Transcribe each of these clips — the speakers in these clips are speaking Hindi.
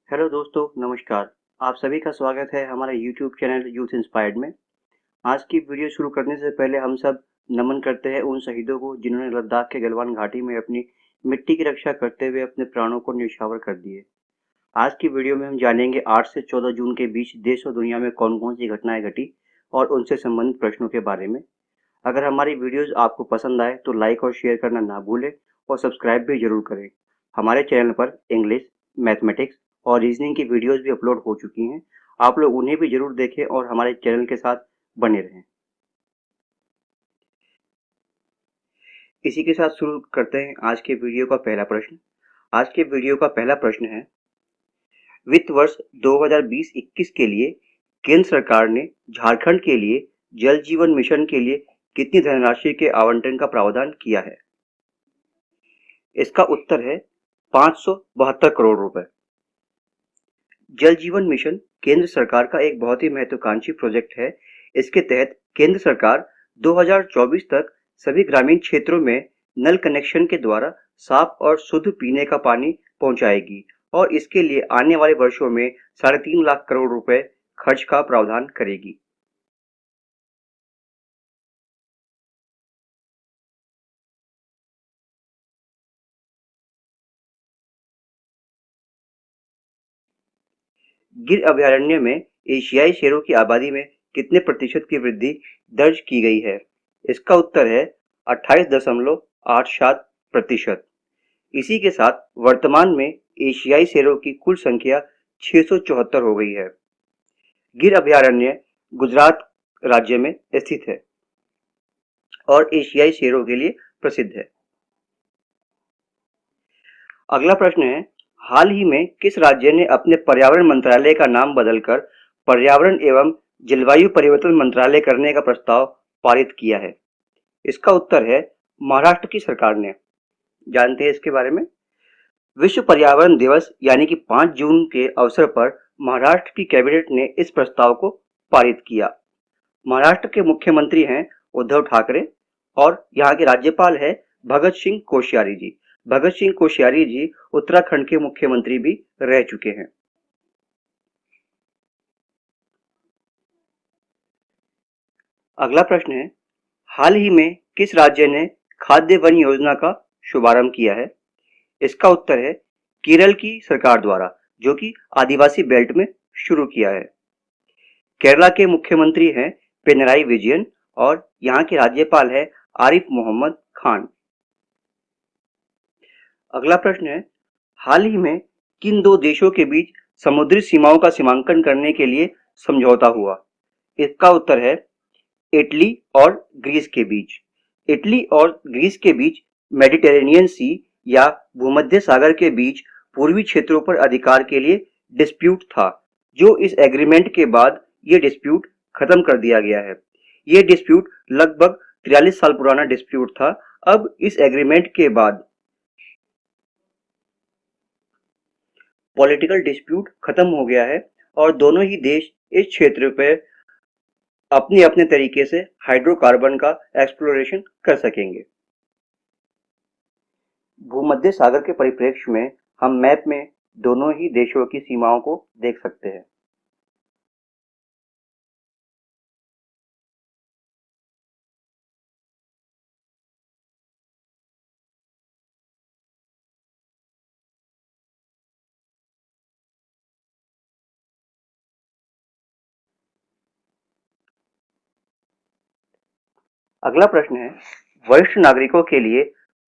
हेलो दोस्तों, नमस्कार। आप सभी का स्वागत है हमारे यूट्यूब चैनल यूथ इंस्पायर्ड में। आज की वीडियो शुरू करने से पहले हम सब नमन करते हैं उन शहीदों को जिन्होंने लद्दाख के गलवान घाटी में अपनी मिट्टी की रक्षा करते हुए अपने प्राणों को न्यौछावर कर दिए। आज की वीडियो में हम जानेंगे 8 से 14 जून के बीच देश और दुनिया में कौन-कौन सी घटनाएं घटी और उनसे संबंधित प्रश्नों के बारे में। अगर हमारी वीडियोस आपको पसंद आए तो लाइक और शेयर करना ना भूलें और सब्सक्राइब भी जरूर करें। हमारे चैनल पर इंग्लिश, मैथमेटिक्स और रीजनिंग की वीडियोस भी अपलोड हो चुकी हैं। आप लोग उन्हें भी जरूर देखें और हमारे चैनल के साथ बने रहें। इसी के साथ शुरू करते हैं आज के वीडियो का पहला प्रश्न। आज के वीडियो का पहला प्रश्न है, वित्त वर्ष 2020-21 के लिए केंद्र सरकार ने झारखंड के लिए जल जीवन मिशन के लिए कितनी धनराशि के आवंटन का प्रावधान किया है? इसका उत्तर है 572 करोड़ रुपए। जल जीवन मिशन केंद्र सरकार का एक बहुत ही महत्वाकांक्षी प्रोजेक्ट है। इसके तहत केंद्र सरकार 2024 तक सभी ग्रामीण क्षेत्रों में नल कनेक्शन के द्वारा साफ और शुद्ध पीने का पानी पहुंचाएगी और इसके लिए आने वाले वर्षों में 3.5 लाख करोड़ रुपए खर्च का प्रावधान करेगी। गिर अभयारण्य में एशियाई शेरों की आबादी में कितने प्रतिशत की वृद्धि दर्ज की गई है? इसका उत्तर है 28.87%। इसी के साथ वर्तमान में एशियाई शेरों की कुल संख्या 674 हो गई है। गिर अभयारण्य गुजरात राज्य में स्थित है और एशियाई शेरों के लिए प्रसिद्ध है। अगला प्रश्न है, हाल ही में किस राज्य ने अपने पर्यावरण मंत्रालय का नाम बदलकर पर्यावरण एवं जलवायु परिवर्तन मंत्रालय करने का प्रस्ताव पारित किया है? इसका उत्तर है महाराष्ट्र की सरकार ने। जानते हैं इसके बारे में? विश्व पर्यावरण दिवस यानी कि 5 जून के अवसर पर महाराष्ट्र की कैबिनेट ने इस प्रस्ताव को पारित किया। महाराष्ट्र के मुख्यमंत्री हैं उद्धव ठाकरे और यहाँ के राज्यपाल है भगत सिंह कोश्यारी जी। भगत सिंह कोश्यारी जी उत्तराखंड के मुख्यमंत्री भी रह चुके हैं। अगला प्रश्न है, हाल ही में किस राज्य ने खाद्य वन योजना का शुभारंभ किया है? इसका उत्तर है केरल की सरकार द्वारा, जो कि आदिवासी बेल्ट में शुरू किया है। केरला के मुख्यमंत्री हैं पिनराई विजयन और यहाँ के राज्यपाल है आरिफ मोहम्मद खान। अगला प्रश्न है, हाल ही में किन दो देशों के बीच समुद्री सीमाओं का सीमांकन करने के लिए समझौता हुआ? इसका उत्तर है इटली और ग्रीस के बीच। इटली और ग्रीस के बीच मेडिटेरेनियन सी या भूमध्य सागर के बीच पूर्वी क्षेत्रों पर अधिकार के लिए डिस्प्यूट था, जो इस एग्रीमेंट के बाद ये डिस्प्यूट खत्म कर दिया गया है। ये डिस्प्यूट लगभग 43 साल पुराना डिस्प्यूट था। अब इस एग्रीमेंट के बाद पॉलिटिकल डिस्प्यूट खत्म हो गया है और दोनों ही देश इस क्षेत्र पर अपने अपने तरीके से हाइड्रोकार्बन का एक्सप्लोरेशन कर सकेंगे। भूमध्य सागर के परिप्रेक्ष्य में हम मैप में दोनों ही देशों की सीमाओं को देख सकते हैं। अगला प्रश्न है, वरिष्ठ नागरिकों के लिए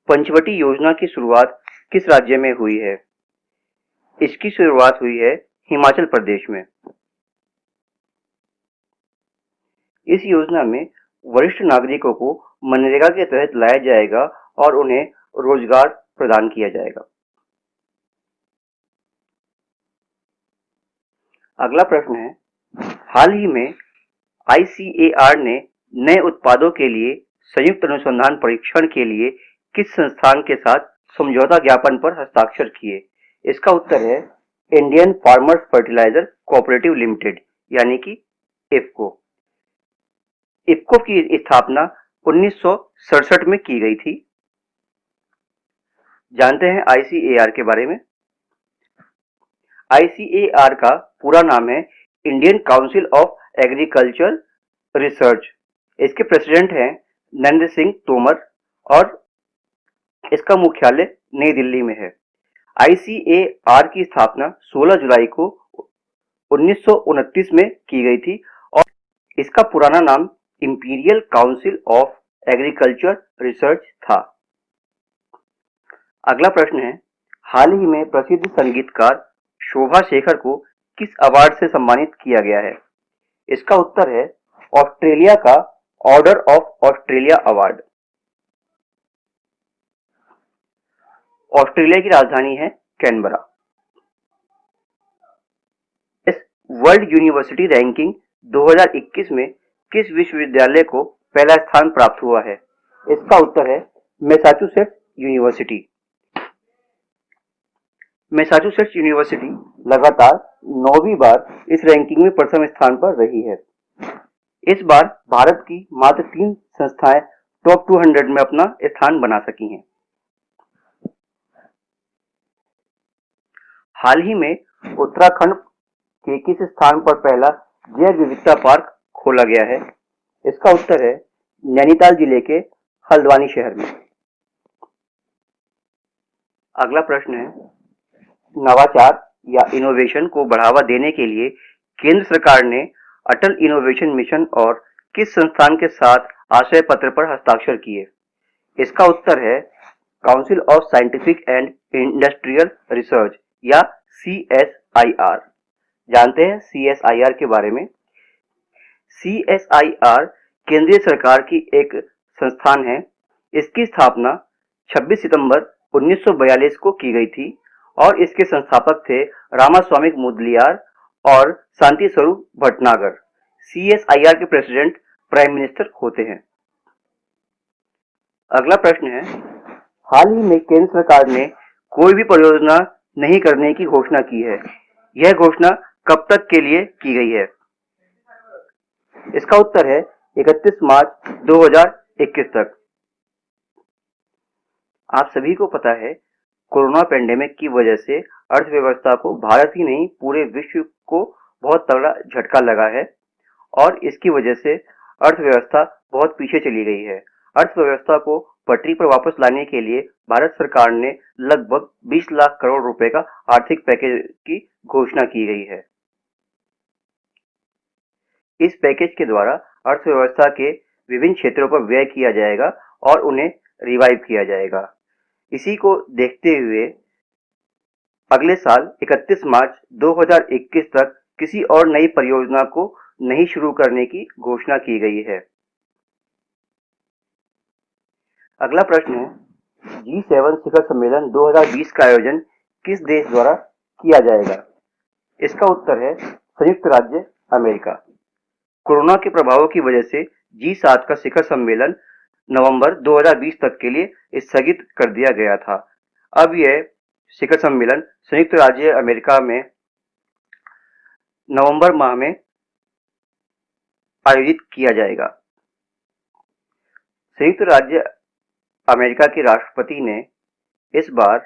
पंचवटी योजना की शुरुआत किस राज्य में हुई है? इसकी शुरुआत हुई है हिमाचल प्रदेश में। इस योजना में वरिष्ठ नागरिकों को मनरेगा के तहत लाया जाएगा और उन्हें रोजगार प्रदान किया जाएगा। अगला प्रश्न है, हाल ही में आईसीएआर ने नए उत्पादों के लिए संयुक्त अनुसंधान परीक्षण के लिए किस संस्थान के साथ समझौता ज्ञापन पर हस्ताक्षर किए? इसका उत्तर है Indian farmers fertiliser cooperative limited यानी कि इफ्को। इफ्को की स्थापना 1967 में की गई थी। जानते हैं आईसीएआर के बारे में? ICAR का पूरा नाम है Indian council of agriculture research. इसके प्रेसिडेंट हैं नरेंद्र सिंह तोमर और इसका मुख्यालय नई दिल्ली में है। ICAR की स्थापना 16 जुलाई को 1929 में की गई थी और इसका पुराना नाम imperial council of agriculture research था। अगला प्रश्न है, हाल ही में प्रसिद्ध संगीतकार शोभा शेखर को किस अवार्ड से सम्मानित किया गया है? इसका उत्तर है ऑस्ट्रेलिया का order of Australia award. Australia की राजधानी है कैनबरा। इस वर्ल्ड यूनिवर्सिटी रैंकिंग 2021 में किस विश्वविद्यालय को पहला स्थान प्राप्त हुआ है? इसका उत्तर है मैसाचुसेट्स यूनिवर्सिटी। मैसाचुसेट्स यूनिवर्सिटी लगातार 9वीं बार इस रैंकिंग में प्रथम स्थान पर रही है। इस बार भारत की मात्र 3 संस्थाएं टॉप 200 में अपना स्थान बना सकी हैं। हाल ही में उत्तराखंड के किस स्थान पर पहला जैव विविधता पार्क खोला गया है? इसका उत्तर है नैनीताल जिले के हल्द्वानी शहर में। अगला प्रश्न है, नवाचार या इनोवेशन को बढ़ावा देने के लिए केंद्र सरकार ने अटल इनोवेशन मिशन और किस संस्थान के साथ आशय पत्र पर हस्ताक्षर किए? इसका उत्तर है council of scientific and industrial research या CSIR। जानते हैं CSIR के बारे में? CSIR केंद्रीय सरकार की एक संस्थान है। इसकी स्थापना 26 सितंबर 1942 को की गई थी और इसके संस्थापक थे रामास्वामी मुदलियार और शांति स्वरूप भटनागर। CSIR के प्रेसिडेंट प्राइम मिनिस्टर होते हैं। अगला प्रश्न है, हाल ही में केंद्र सरकार ने कोई भी परियोजना नहीं करने की घोषणा की है। यह घोषणा कब तक के लिए की गई है? इसका उत्तर है 31 मार्च 2021 तक। आप सभी को पता है कोरोना पेंडेमिक की वजह से अर्थव्यवस्था को भारत ही नहीं पूरे विश्व को बहुत तगड़ा झटका लगा है और इसकी वजह से अर्थव्यवस्था बहुत पीछे चली गई है। अर्थव्यवस्था को पटरी पर वापस लाने के लिए भारत सरकार ने लगभग 20 लाख करोड़ रुपए का आर्थिक पैकेज की घोषणा की गई है। इस पैकेज के द्वारा अर्थव्यवस्था के विभिन्न क्षेत्रों पर व्यय किया जाएगा और उन्हें रिवाइव किया जाएगा। इसी को देखते हुए अगले साल 31 मार्च 2021 तक किसी और नई परियोजना को नहीं शुरू करने की घोषणा की गई है। अगला प्रश्न है, G7 शिखर सम्मेलन 2020 का आयोजन किस देश द्वारा किया जाएगा? इसका उत्तर है संयुक्त राज्य अमेरिका। कोरोना के प्रभावों की वजह से G7 का शिखर सम्मेलन नवंबर 2020 तक के लिए स्थगित कर दिया गया था। अब यह शिखर सम्मेलन संयुक्त राज्य अमेरिका में नवंबर माह में आयोजित किया जाएगा। संयुक्त राज्य अमेरिका के राष्ट्रपति ने इस बार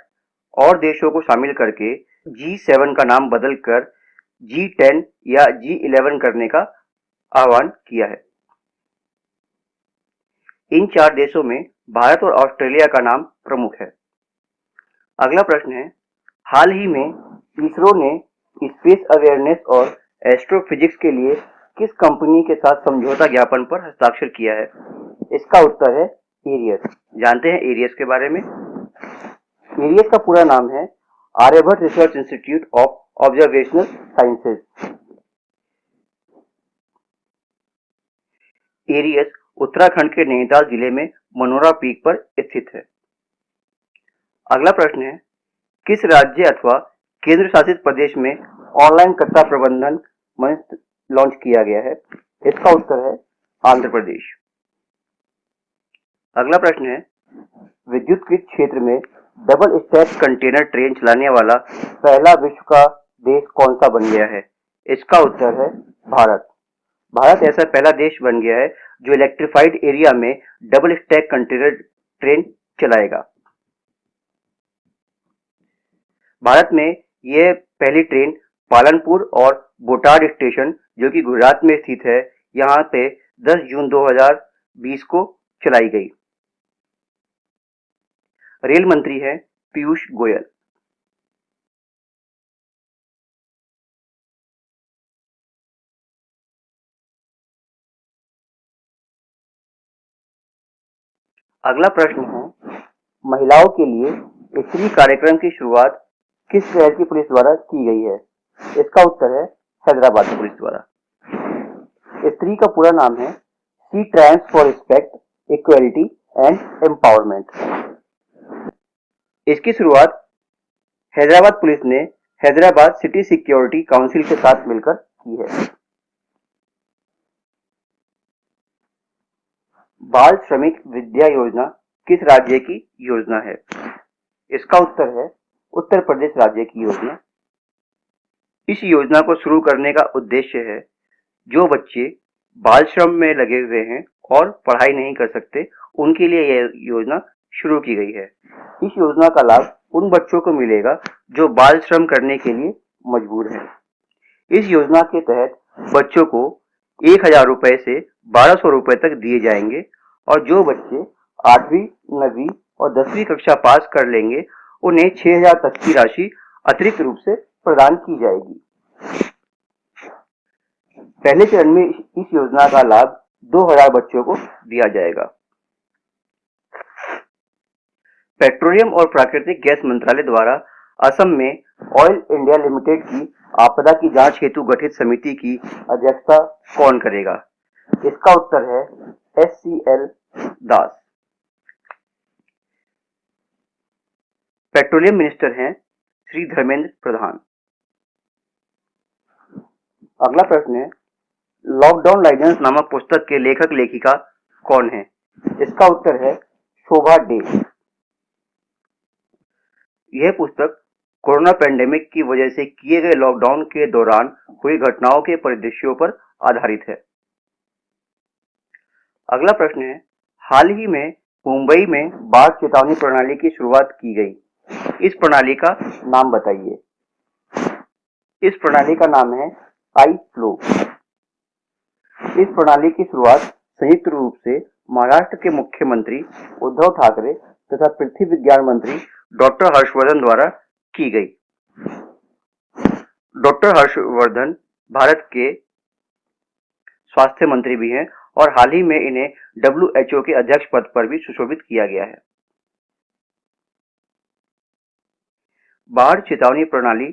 और देशों को शामिल करके G7 का नाम बदलकर G10 या G11 करने का आह्वान किया है। इन 4 देशों में भारत और ऑस्ट्रेलिया का नाम प्रमुख है। अगला प्रश्न है, हाल ही में इसरो ने स्पेस अवेयरनेस और एस्ट्रोफिजिक्स के लिए किस कंपनी के साथ समझौता ज्ञापन पर हस्ताक्षर किया है? इसका उत्तर है एरियस। जानते हैं एरियस के बारे में? एरियस का पूरा नाम है Aryabhatta research institute of observational sciences. ARIES Uttarakhand के नैनीताल जिले में मनोरा पीक पर स्थित है। अगला प्रश्न है, किस राज्य अथवा केंद्र शासित प्रदेश में ऑनलाइन कचरा प्रबंधन मंच लॉन्च किया गया है? इसका उत्तर है आंध्र प्रदेश। अगला प्रश्न है, विद्युतीकृत क्षेत्र में डबल स्टैक कंटेनर ट्रेन चलाने वाला पहला विश्व का देश कौन सा बन गया है? इसका उत्तर है भारत। भारत ऐसा पहला देश बन गया है जो इलेक्ट्रिफाइड एरिया में डबल स्टैक कंटेनर ट्रेन चलाएगा। भारत में यह पहली ट्रेन पालनपुर और बोटाड स्टेशन जो कि गुजरात में स्थित है यहाँ पे 10 जून 2020 को चलाई गई। रेल मंत्री हैं पीयूष गोयल। अगला प्रश्न है, महिलाओं के लिए स्त्री कार्यक्रम की शुरुआत किस शहर की पुलिस द्वारा की गई है? इसका उत्तर है हैदराबाद पुलिस द्वारा। स्त्री का पूरा नाम है C trans for respect, equality and empowerment. इसकी शुरुआत हैदराबाद पुलिस ने हैदराबाद सिटी सिक्योरिटी काउंसिल के साथ मिलकर की है। बाल श्रमिक विद्या योजना किस राज्य की योजना है? इसका उत्तर है उत्तर प्रदेश राज्य की योजना। इस योजना को शुरू करने का उद्देश्य है जो बच्चे बाल श्रम में लगे हुए हैं और पढ़ाई नहीं कर सकते, उनके लिए यह योजना शुरू की गई है। इस योजना का लाभ उन बच्चों को मिलेगा जो बाल श्रम करने के लिए मजबूर हैं। इस योजना के तहत बच्चों को 1000 रुपए से 1200 रुपए तक दिए जाएंगे और जो बच्चे 8वीं, 9वीं और 10वीं कक्षा पास कर लेंगे उन्हें 6000 तक की राशि अतिरिक्त रूप से प्रदान की जाएगी। पहले चरण में इस योजना का लाभ 2000 बच्चों को दिया जाएगा। पेट्रोलियम और प्राकृतिक गैस मंत्रालय द्वारा असम में ऑयल इंडिया लिमिटेड की आपदा की जांच हेतु गठित समिति की अध्यक्षता कौन करेगा? इसका उत्तर है SCL दास। पेट्रोलियम मिनिस्टर हैं श्री धर्मेंद्र प्रधान। अगला प्रश्न है, लॉकडाउन लाइसेंस नामक पुस्तक के लेखक लेखिका कौन है? इसका उत्तर है शोभा डे। यह पुस्तक कोरोना पैंडेमिक की वजह से किए गए लॉकडाउन के दौरान हुई घटनाओं के परिदृश्यों पर आधारित है। अगला प्रश्न है, हाल ही में मुंबई में बाढ़ चेतावनी प्रणाली की शुरुआत की गई। इस प्रणाली का नाम बताइए। इस प्रणाली का नाम है आई फ्लो। इस प्रणाली की शुरुआत संयुक्त रूप से महाराष्ट्र के मुख्यमंत्री उद्धव ठाकरे तथा पृथ्वी विज्ञान मंत्री डॉक्टर हर्षवर्धन द्वारा की गई। डॉक्टर हर्षवर्धन भारत के स्वास्थ्य मंत्री भी हैं और हाल ही में इन्हें WHO के अध्यक्ष पद पर भी सुशोभित किया गया है। बाढ़ चेतावनी प्रणाली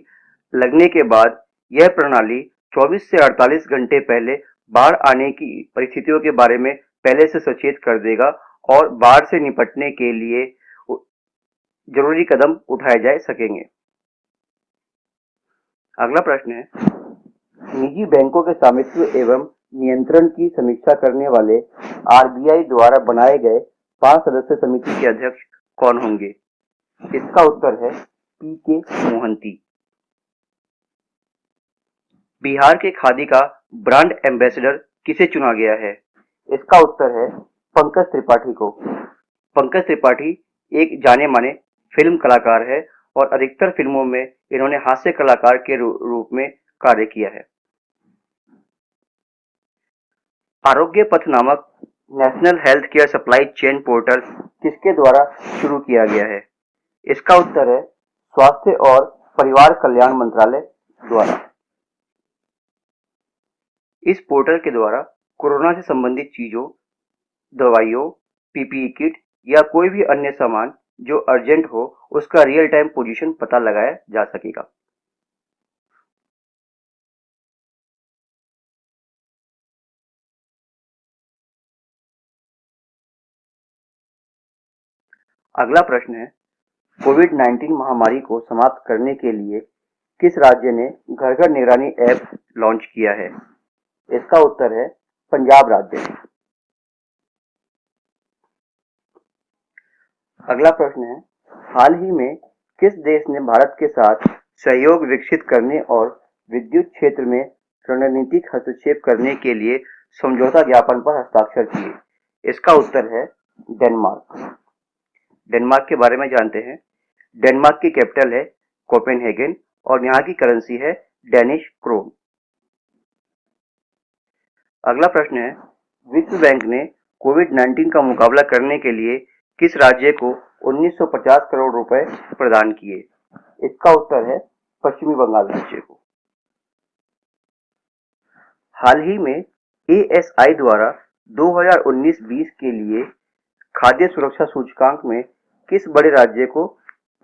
लगने के बाद यह प्रणाली 24 से 48 घंटे पहले बाढ़ आने की परिस्थितियों के बारे में पहले से सचेत कर देगा और बाढ़ से निपटने के लिए जरूरी कदम उठाए जा सकेंगे। अगला प्रश्न है, निजी बैंकों के स्वामित्व एवं नियंत्रण की समीक्षा करने वाले RBI द्वारा बनाए गए 5 सदस्य समिति के अध्यक्ष कौन होंगे? इसका उत्तर है PK मोहंती। बिहार के खादी का ब्रांड एम्बेसडर किसे चुना गया है? इसका उत्तर है पंकज त्रिपाठी को। पंकज त्रिपाठी एक जाने माने फिल्म कलाकार है और अधिकतर फिल्मों में इन्होंने हास्य कलाकार के रूप में कार्य किया है। आरोग्य पथ नामक national health care supply chain portal किसके द्वारा शुरू किया गया है? इसका उत्तर है स्वास्थ्य और परिवार कल्याण मंत्रालय द्वारा। इस पोर्टल के द्वारा कोरोना से संबंधित चीजों, दवाइयों, PPE किट या कोई भी अन्य सामान जो अर्जेंट हो उसका रियल टाइम पोजीशन पता लगाया जा सकेगा। अगला प्रश्न है, कोविड-19 महामारी को समाप्त करने के लिए किस राज्य ने घर घर निगरानी ऐप लॉन्च किया है? इसका उत्तर है पंजाब राज्य। अगला प्रश्न है, हाल ही में किस देश ने भारत के साथ सहयोग विकसित करने और विद्युत क्षेत्र में रणनीतिक हस्तक्षेप करने के लिए समझौता ज्ञापन पर हस्ताक्षर किए? इसका उत्तर है डेनमार्क। डेनमार्क के बारे में जानते हैं। डेनमार्क की कैपिटल है कोपेनहेगन और यहाँ की करेंसी है डेनिश क्रोन। अगला प्रश्न है, विश्व बैंक ने कोविड-19 का मुकाबला करने के लिए किस राज्य को 1950 करोड़ रुपए प्रदान किए? इसका उत्तर है पश्चिमी बंगाल राज्य को। हाल ही में एएसआई द्वारा 2019-20 के लिए खाद्य सुरक्षा सूचकांक में किस बड़े राज्य को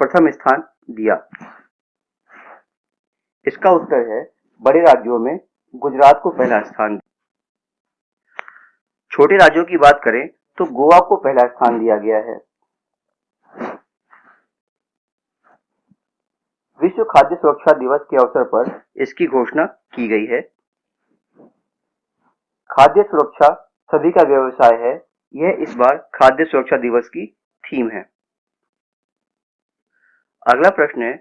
प्रथम स्थान दिया? इसका उत्तर है बड़े राज्यों में गुजरात को पहला स्थान दिया। छोटे राज्यों की बात करें तो गोवा को पहला स्थान दिया गया है। विश्व खाद्य सुरक्षा दिवस के अवसर पर इसकी घोषणा की गई है। खाद्य सुरक्षा सभी का व्यवसाय है, यह इस बार खाद्य सुरक्षा दिवस की थीम है। अगला प्रश्न है,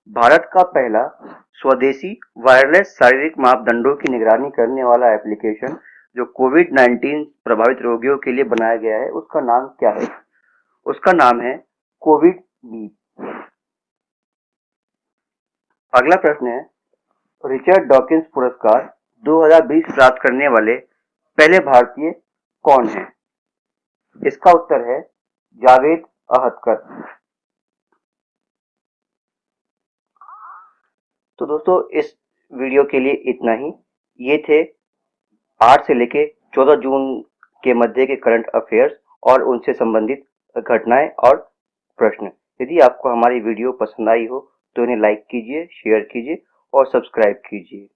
भारत का पहला स्वदेशी वायरलेस शारीरिक मापदंडों की निगरानी करने वाला एप्लीकेशन जो कोविड-19 प्रभावित रोगियों के लिए बनाया गया है, उसका नाम क्या है? उसका नाम है कोविड बीप। अगला प्रश्न है, रिचर्ड डॉकिंस पुरस्कार 2020 प्राप्त करने वाले पहले भारतीय कौन हैं? इसका उत्तर है जावेद अहदकर। तो दोस्तों, इस वीडियो के लिए इतना ही। ये थे 8 से लेके 14 जून के मध्य के करंट अफेयर्स और उनसे संबंधित घटनाएं और प्रश्न। यदि आपको हमारी वीडियो पसंद आई हो तो इन्हें लाइक कीजिए, शेयर कीजिए और सब्सक्राइब कीजिए।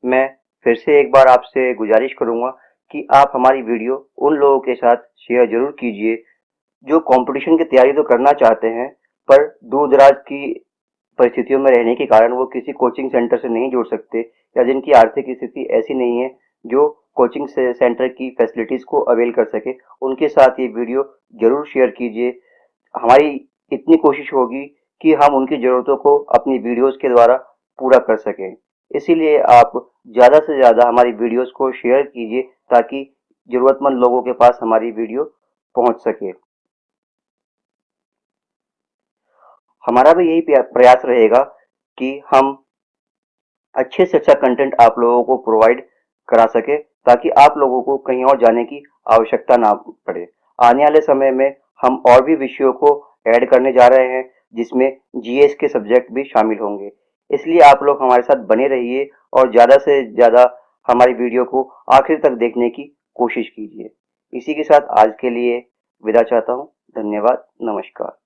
मैं फिर से एक बार आपसे गुजारिश करूंगा कि आप हमारी वीडियो उन लोगों के साथ शेयर जरूर कीजिए जो कंपटीशन की तैयारी तो करना चाहते हैं पर दूर दराज की परिस्थितियों में रहने के कारण वो किसी कोचिंग सेंटर से नहीं जुड़ सकते या जिनकी आर्थिक स्थिति ऐसी नहीं है जो कोचिंग सेंटर की फैसिलिटीज को अवेल कर सके। उनके साथ ये वीडियो जरूर शेयर कीजिए। हमारी इतनी कोशिश होगी कि हम उनकी जरूरतों को अपनी वीडियोस के द्वारा पूरा कर सकें। इसीलिए आप ज़्यादा से ज़्यादा हमारी वीडियोस को शेयर कीजिए ताकि ज़रूरतमंद लोगों के पास हमारी वीडियो पहुंच सके। हमारा भी यही प्रयास रहेगा कि हम अच्छे से अच्छा कंटेंट आप लोगों को प्रोवाइड करा सके ताकि आप लोगों को कहीं और जाने की आवश्यकता ना पड़े। आने वाले समय में हम और भी विषयों को ऐड करने जा रहे हैं जिसमें जीएस के सब्जेक्ट भी शामिल होंगे। इसलिए आप लोग हमारे साथ बने रहिए और ज़्यादा से ज़्यादा हमारी वीडियो को आखिर तक देखने की कोशिश कीजिए। इसी के साथ आज के लिए विदा चाहता हूँ। धन्यवाद, नमस्कार।